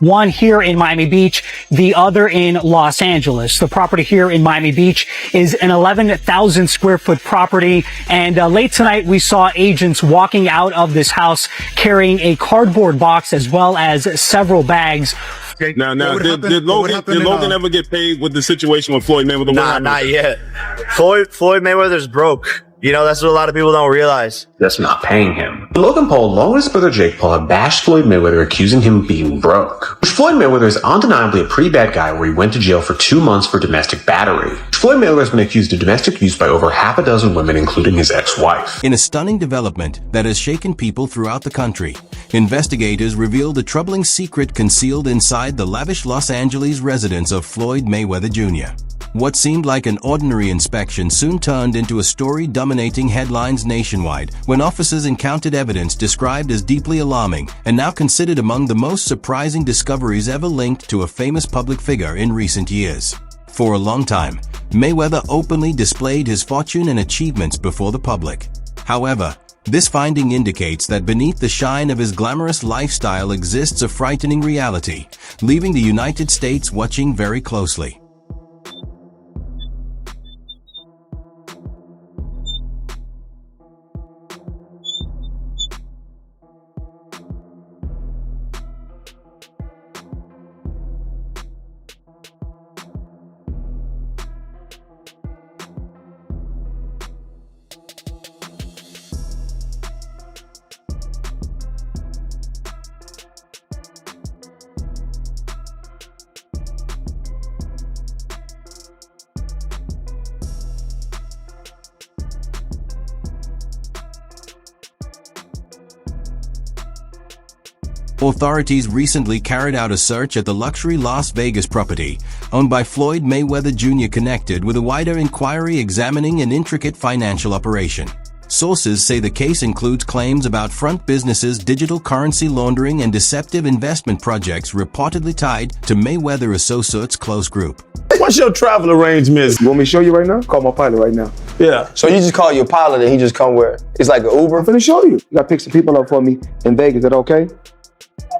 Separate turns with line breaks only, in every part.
One here in Miami Beach, the other in Los Angeles. The property here in Miami Beach is an 11,000 square foot property. And late tonight, we saw agents walking out of this house carrying a cardboard box as well as several bags.
Okay. Now, did Logan ever get paid with the situation with Floyd Mayweather?
Nah, not yet. Floyd Mayweather's broke. You know, that's what a lot of people don't realize.
That's not paying him. Logan Paul, along with his brother Jake Paul, have bashed Floyd Mayweather, accusing him of being broke. Which Floyd Mayweather is undeniably a pretty bad guy, where he went to jail for 2 months for domestic battery. Floyd Mayweather has been accused of domestic abuse by over half a dozen women, including his ex-wife.
In a stunning development that has shaken people throughout the country, investigators revealed a troubling secret concealed inside the lavish Los Angeles residence of Floyd Mayweather Jr. What seemed like an ordinary inspection soon turned into a story dominating headlines nationwide when officers encountered evidence described as deeply alarming and now considered among the most surprising discoveries ever linked to a famous public figure in recent years. For a long time, Mayweather openly displayed his fortune and achievements before the public. However, this finding indicates that beneath the shine of his glamorous lifestyle exists a frightening reality, leaving the United States watching very closely. Authorities recently carried out a search at the luxury Las Vegas property, owned by Floyd Mayweather Jr., connected with a wider inquiry examining an intricate financial operation. Sources say the case includes claims about front businesses, digital currency laundering, and deceptive investment projects reportedly tied to Mayweather Associates' close group.
What's your travel arrangements?
You want me to show you right now? Call my pilot right now.
Yeah.
So you just call your pilot and he just come where? It's like an Uber? I'm finna show you. You gotta pick some people up for me in Vegas. Is that okay?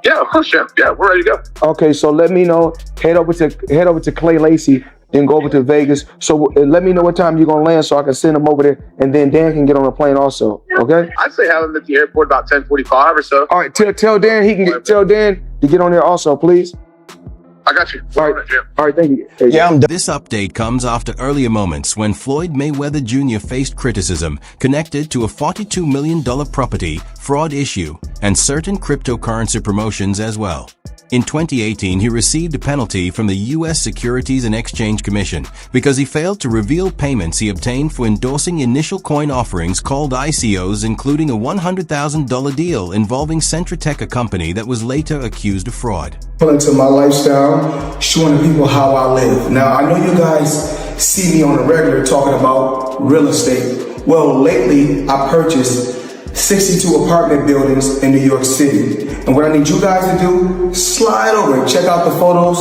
Yeah, of course, Chef. Yeah, we're ready to go.
Okay, so let me know. Head over to Clay Lacey and go over to Vegas. So let me know what time you're gonna land so I can send him over there, and then Dan can get on a plane also. Okay?
I'd say have him at the airport about 10:45 or so.
All right, tell Dan tell Dan to get on there also, please.
I got you.
All right, thank you.
Yeah, I'm done.
This update comes after earlier moments when Floyd Mayweather Jr. faced criticism connected to a $42 million property fraud issue and certain cryptocurrency promotions as well. In 2018, he received a penalty from the U.S. Securities and Exchange Commission because he failed to reveal payments he obtained for endorsing initial coin offerings called ICOs, including a $100,000 deal involving Centratech, a company that was later accused of fraud.
Into my lifestyle, showing people how I live. Now, I know you guys see me on the regular talking about real estate. Well, lately, I purchased 62 apartment buildings in New York City. And what I need you guys to do, slide over and check out the photos.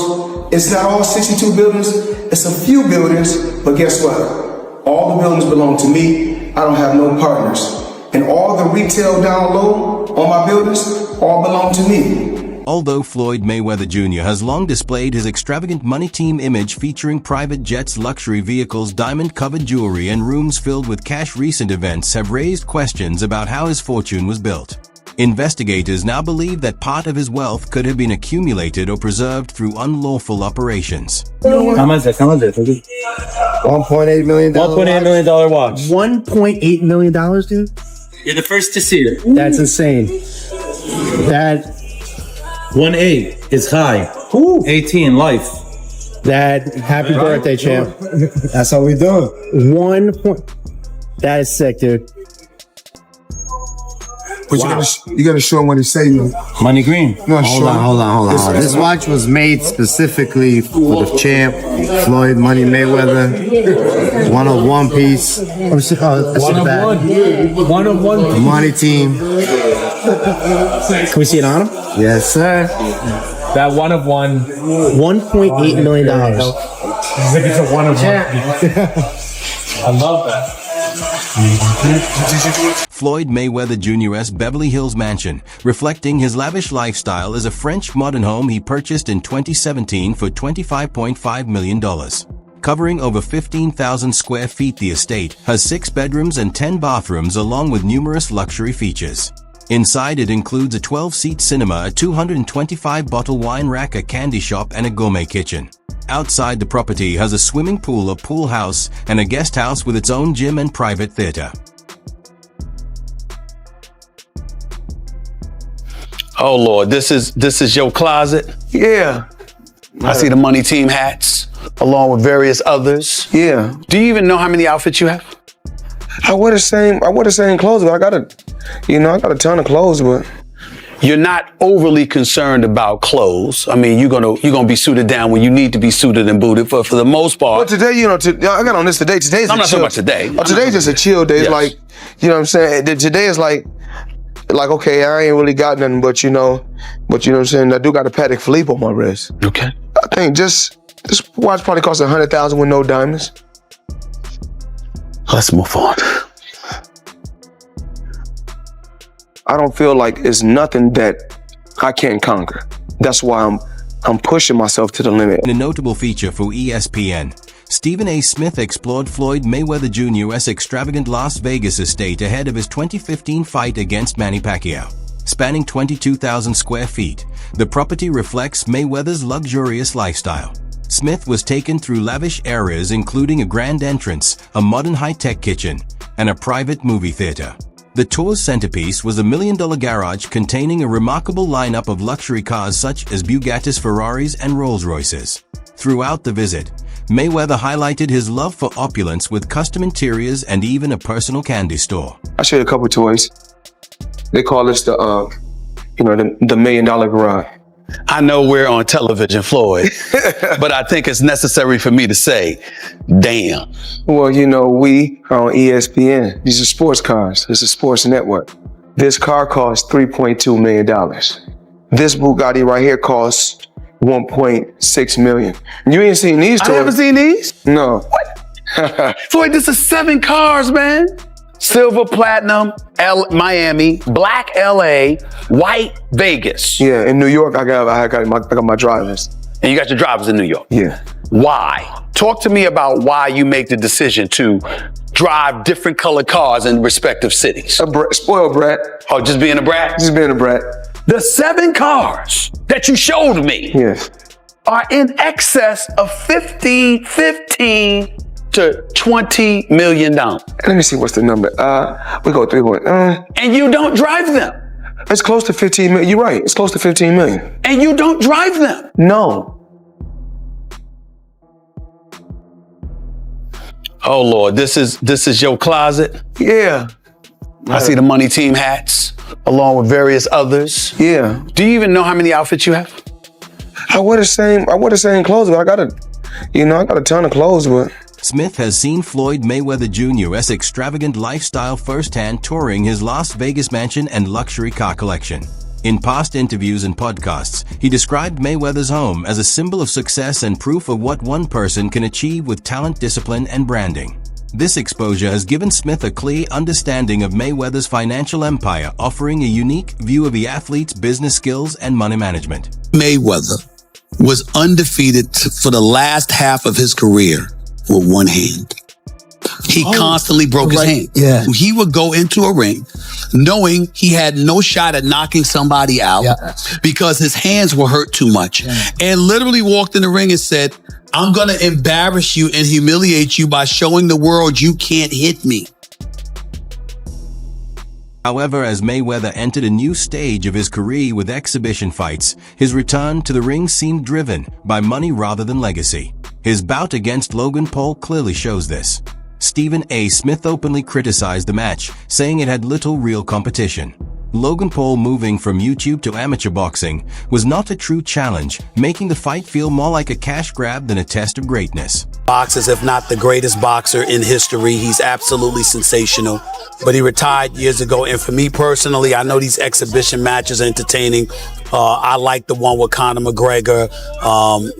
It's not all 62 buildings, it's a few buildings, but guess what? All the buildings belong to me. I don't have no partners. And all the retail down low on my buildings all belong to me.
Although Floyd Mayweather Jr. has long displayed his extravagant money team image featuring private jets, luxury vehicles, diamond-covered jewelry, and rooms filled with cash, recent events have raised questions about how his fortune was built. Investigators now believe that part of his wealth could have been accumulated or preserved through unlawful operations.
How much is it?
$1.8 million.
$1.8 million watch.
$1.8 million, dude?
You're the first to see it.
That's insane. That
1.8 is high. 18 life.
That happy birthday, champ.
That's how we do it.
That is sick, dude.
But you gotta show him what he's saying.
Money green.
No,
Hold on. This watch was made specifically for the champ, Floyd Money Mayweather. One of one piece.
One of one.
Money team. Can we see it on him? Yes, sir.
That one of one.
$1.8 million.
It's like it's a one of one. I love that.
Floyd Mayweather Jr.'s Beverly Hills mansion, reflecting his lavish lifestyle, is a French modern home he purchased in 2017 for $25.5 million. Covering over 15,000 square feet, the estate has 6 bedrooms and 10 bathrooms along with numerous luxury features. Inside, it includes a 12-seat cinema, a 225-bottle wine rack, a candy shop, and a gourmet kitchen. Outside, the property has a swimming pool, a pool house, and a guest house with its own gym and private theater.
Oh Lord, this is your closet?
Yeah.
I see the money team hats, along with various others.
Yeah.
Do you even know how many outfits you have?
I wear the same clothes, but I got a ton of clothes, but
you're not overly concerned about clothes. I mean, you're gonna be suited down when you need to be suited and booted for the most part.
Well, today, I got on this today. Today's
I'm not talking about today.
Today's just a chill day. It's like, you know what I'm saying? Today is like, okay, I ain't really got nothing, but you know what I'm saying? I do got a Patek Philippe on my wrist.
Okay.
I think this watch probably cost $100,000 with no diamonds.
Let's move on.
I don't feel like it's nothing that I can't conquer. That's why I'm pushing myself to the limit.
In a notable feature for ESPN, Stephen A. Smith explored Floyd Mayweather Jr.'s extravagant Las Vegas estate ahead of his 2015 fight against Manny Pacquiao. Spanning 22,000 square feet, the property reflects Mayweather's luxurious lifestyle. Smith was taken through lavish areas including a grand entrance, a modern high-tech kitchen, and a private movie theater. The tour's centerpiece was a $1 million garage containing a remarkable lineup of luxury cars such as Bugattis, Ferraris, and Rolls-Royces. Throughout the visit, Mayweather highlighted his love for opulence with custom interiors and even a personal candy store.
I'll show you a couple toys. They call this the $1 million garage.
I know we're on television, Floyd, but I think it's necessary for me to say, damn.
Well, we are on ESPN. These are sports cars. This is a sports network. This car costs $3.2 million. This Bugatti right here costs $1.6 million. You ain't seen these toys.
I haven't seen these?
No.
What? Floyd, this is 7 cars, man. Silver, platinum, Miami, black, LA, white, Vegas.
Yeah, in New York, I got my drivers.
And you got your drivers in New York?
Yeah.
Why? Talk to me about why you make the decision to drive different colored cars in respective cities.
Spoiled brat.
Oh, just being a brat?
Just being a brat.
The 7 cars that you showed me are in excess of $15 to $20 million.
Let me see what's the number. We go 3
and you don't drive them.
It's close to 15 million. You're right. It's close to 15 million.
And you don't drive them.
No.
Oh Lord, this is your closet?
Yeah.
I see the money team hats, along with various others.
Yeah.
Do you even know how many outfits you have?
I wear the same clothes, but I got a ton of clothes, but.
Smith has seen Floyd Mayweather Jr.'s extravagant lifestyle firsthand, touring his Las Vegas mansion and luxury car collection. In past interviews and podcasts, he described Mayweather's home as a symbol of success and proof of what one person can achieve with talent, discipline, and branding. This exposure has given Smith a clear understanding of Mayweather's financial empire, offering a unique view of the athlete's business skills and money management.
Mayweather was undefeated for the last half of his career with one hand. He constantly broke his hand.
Yeah.
He would go into a ring knowing he had no shot at knocking somebody out because his hands were hurt too much. And literally walked in the ring and said, I'm going to embarrass you and humiliate you by showing the world you can't hit me.
However, as Mayweather entered a new stage of his career with exhibition fights, his return to the ring seemed driven by money rather than legacy. His bout against Logan Paul clearly shows this. Stephen A. Smith openly criticized the match, saying it had little real competition. Logan Paul moving from YouTube to amateur boxing was not a true challenge, making the fight feel more like a cash grab than a test of greatness.
Boxers, if not the greatest boxer in history. He's absolutely sensational, but he retired years ago. And for me personally, I know these exhibition matches are entertaining, I like the one with Conor McGregor.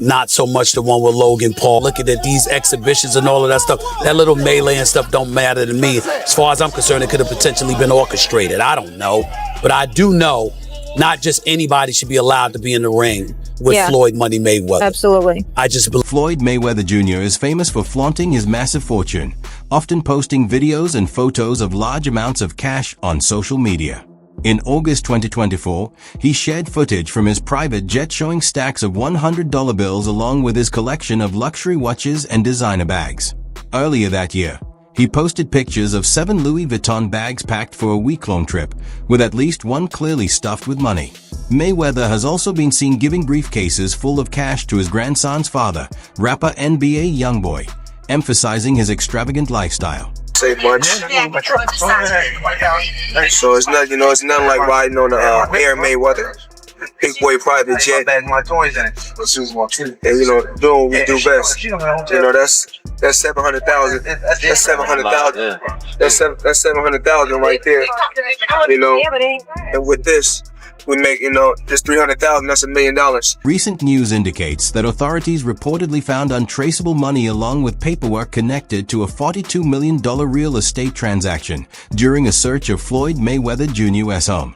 Not so much the one with Logan Paul. Looking at these exhibitions and all of that stuff, that little melee and stuff don't matter to me. As far as I'm concerned, it could have potentially been orchestrated. I don't know. But I do know not just anybody should be allowed to be in the ring with Floyd Money Mayweather.
Absolutely.
I just believe
Floyd Mayweather Jr. is famous for flaunting his massive fortune, often posting videos and photos of large amounts of cash on social media. In August 2024, he shared footage from his private jet showing stacks of $100 bills along with his collection of luxury watches and designer bags. Earlier that year, he posted pictures of 7 Louis Vuitton bags packed for a week-long trip, with at least one clearly stuffed with money. Mayweather has also been seen giving briefcases full of cash to his grandson's father, rapper NBA Youngboy, emphasizing his extravagant lifestyle.
Say much. So it's not, it's nothing like riding on the Air Mayweather, big boy private jet, and doing what we do best. That's 700,000. That's 700,000. That's 700,000 right there. And with this, we make, just 300,000. That's $1 million.
Recent news indicates that authorities reportedly found untraceable money along with paperwork connected to a $42 million real estate transaction during a search of Floyd Mayweather Jr.'s home.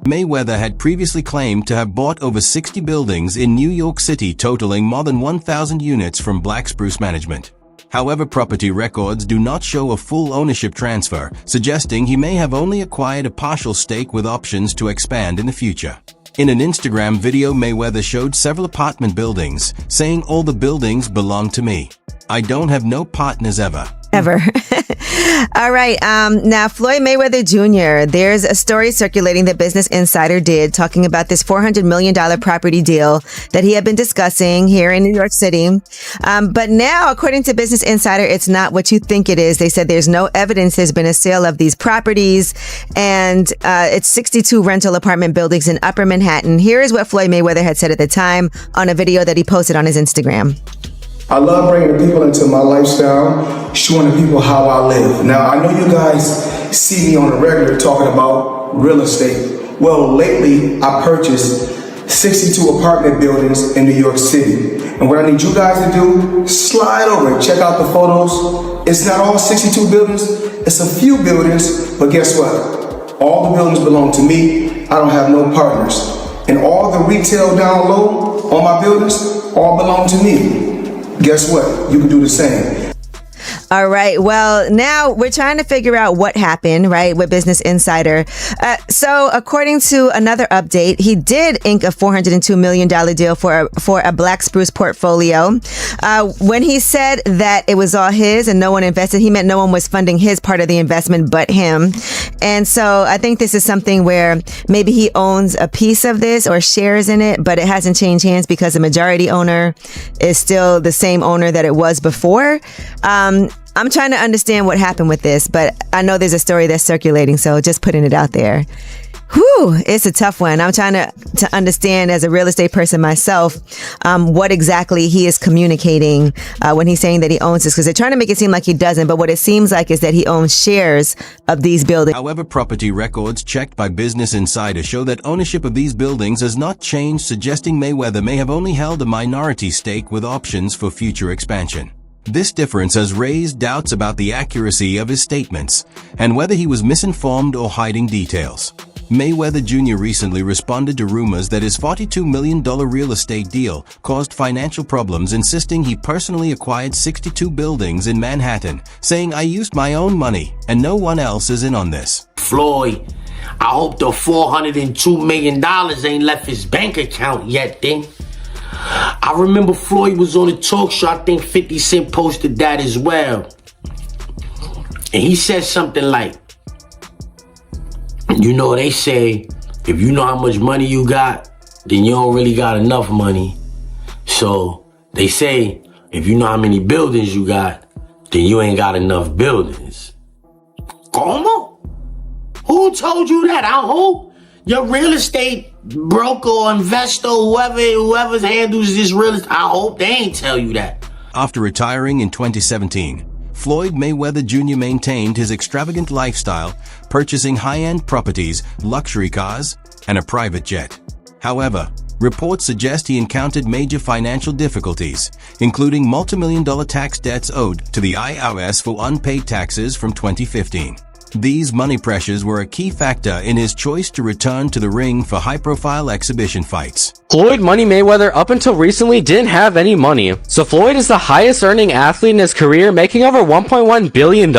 Mayweather had previously claimed to have bought over 60 buildings in New York City totaling more than 1,000 units from Black Spruce Management. However, property records do not show a full ownership transfer, suggesting he may have only acquired a partial stake with options to expand in the future. In an Instagram video, Mayweather showed several apartment buildings, saying all the buildings belong to me. I don't have no partners ever.
All right. Now, Floyd Mayweather Jr., there's a story circulating that Business Insider did talking about this $400 million property deal that he had been discussing here in New York City. But now, according to Business Insider, it's not what you think it is. They said there's no evidence there's been a sale of these properties. And it's 62 rental apartment buildings in Upper Manhattan. Here is what Floyd Mayweather had said at the time on a video that he posted on his Instagram.
I love bringing the people into my lifestyle, showing the people how I live. Now, I know you guys see me on a regular talking about real estate. Well, lately, I purchased 62 apartment buildings in New York City. And what I need you guys to do, slide over and check out the photos. It's not all 62 buildings, it's a few buildings, but guess what? All the buildings belong to me. I don't have no partners. And all the retail down low on my buildings, all belong to me. Guess what? You can do the same.
All right. Well, now we're trying to figure out what happened, right, with Business Insider. So according to another update, he did ink a $402 million deal for a Black Spruce portfolio. When he said that it was all his and no one invested, he meant no one was funding his part of the investment but him. And so I think this is something where maybe he owns a piece of this or shares in it, but it hasn't changed hands because the majority owner is still the same owner that it was before. I'm trying to understand what happened with this, but I know there's a story that's circulating, so just putting it out there. Whew, it's a tough one. I'm trying to understand as a real estate person myself, what exactly he is communicating when he's saying that he owns this, because they're trying to make it seem like he doesn't, but what it seems like is that he owns shares of these buildings.
However, property records checked by Business Insider show that ownership of these buildings has not changed, suggesting Mayweather may have only held a minority stake with options for future expansion. This difference has raised doubts about the accuracy of his statements and whether he was misinformed or hiding details. Mayweather Jr. recently responded to rumors that his $42 million real estate deal caused financial problems, insisting he personally acquired 62 buildings in Manhattan, saying, "I used my own money and no one else is in on this."
Floyd, I hope the $402 million ain't left his bank account yet, then. I remember Floyd was on a talk show. I think 50 Cent posted that as well. And he said something like, they say, if you know how much money you got, then you don't really got enough money. So they say, if you know how many buildings you got, then you ain't got enough buildings. Como? Who told you that? I hope your real estate broker or investor, whoever handles this real estate, I hope they ain't tell you that.
After retiring in 2017, Floyd Mayweather Jr. maintained his extravagant lifestyle, purchasing high-end properties, luxury cars, and a private jet. However, reports suggest he encountered major financial difficulties, including multi-million-dollar tax debts owed to the IRS for unpaid taxes from 2015. These money pressures were a key factor in his choice to return to the ring for high-profile exhibition fights.
Floyd Money Mayweather up until recently didn't have any money, so Floyd is the highest earning athlete in his career, making over $1.1 billion.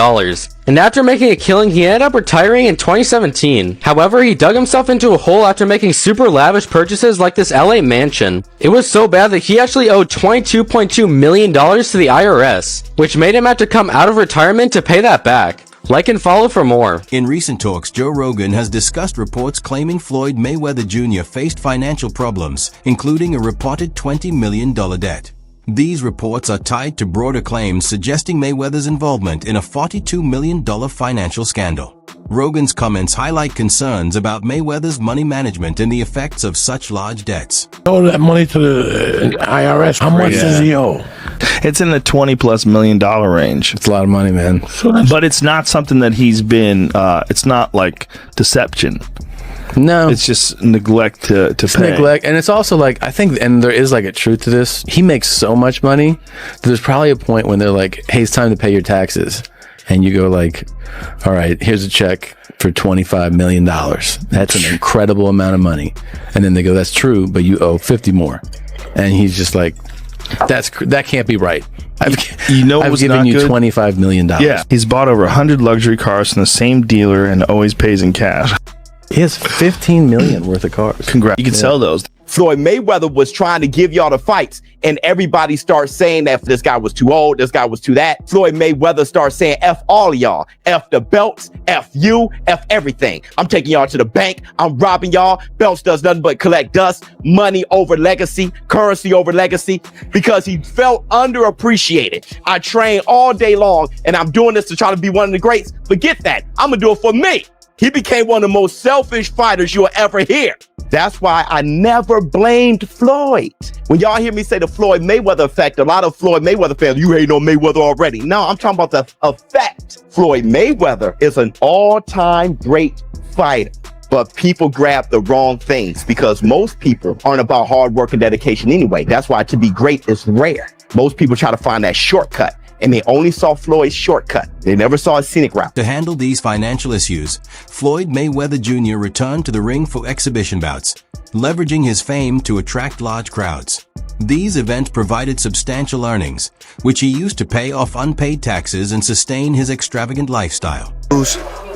And after making a killing, he ended up retiring in 2017. However, he dug himself into a hole after making super lavish purchases like this LA mansion. It was so bad that he actually owed $22.2 million to the IRS, which made him have to come out of retirement to pay that back. Like and follow for more.
In recent talks, Joe Rogan has discussed reports claiming Floyd Mayweather Jr. faced financial problems, including a reported $20 million debt. These reports are tied to broader claims suggesting Mayweather's involvement in a $42 million financial scandal. Rogan's comments highlight concerns about Mayweather's money management and the effects of such large debts.
Owe that money to the IRS. How much does he owe?
It's in the $20+ million range.
It's a lot of money, man.
But it's not something that he's been, it's not like deception.
No.
It's just neglect to pay.
Neglect. And it's also like, I think, and there is like a truth to this. He makes so much money. There's probably a point when they're like, hey, it's time to pay your taxes. And you go like, all right, here's a check for $25 million. That's an incredible amount of money. And then they go, that's true, but you owe 50 more. And he's just like, that can't be right. I've given you $25 million.
Yeah, he's bought over 100 luxury cars from the same dealer and always pays in cash.
He has $15 million worth of cars.
Congrats. You can sell those.
Floyd Mayweather was trying to give y'all the fights, and everybody starts saying that this guy was too old, this guy was too that. Floyd Mayweather starts saying F all of y'all. F the belts, F you, F everything. I'm taking y'all to the bank. I'm robbing y'all. Belts does nothing but collect dust, money over legacy, currency over legacy, because he felt underappreciated. I train all day long, and I'm doing this to try to be one of the greats. Forget that. I'm going to do it for me. He became one of the most selfish fighters you'll ever hear. That's why I never blamed Floyd. When y'all hear me say the Floyd Mayweather effect, a lot of Floyd Mayweather fans, you hate on Mayweather already. No, I'm talking about the effect. Floyd Mayweather is an all-time great fighter, but people grab the wrong things because most people aren't about hard work and dedication anyway. That's why to be great is rare. Most people try to find that shortcut, and they only saw Floyd's shortcut. They never saw a scenic route.
To handle these financial issues, Floyd Mayweather Jr. returned to the ring for exhibition bouts, leveraging his fame to attract large crowds. These events provided substantial earnings, which he used to pay off unpaid taxes and sustain his extravagant lifestyle.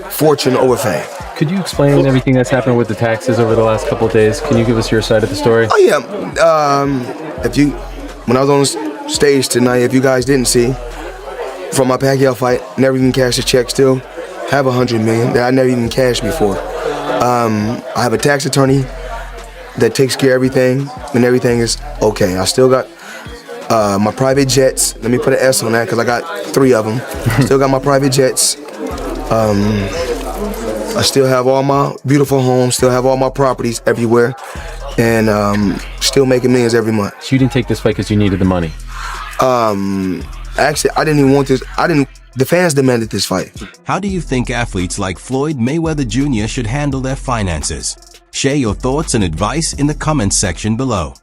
Fortune over fame.
Could you explain everything that's happened with the taxes over the last couple of days? Can you give us your side of the story?
Oh yeah. When I was on stage tonight, if you guys didn't see, from my Pacquiao fight, never even cashed a check still. Have $100 million that I never even cashed before. I have a tax attorney that takes care of everything, and everything is okay. I still got my private jets. Let me put an S on that because I got 3 of them. Still got my private jets. I still have all my beautiful homes, still have all my properties everywhere, and still making millions every month.
So you didn't take this fight because you needed the money?
Actually, I didn't even want this. The fans demanded this fight.
How do you think athletes like Floyd Mayweather Jr. should handle their finances? Share your thoughts and advice in the comments section below.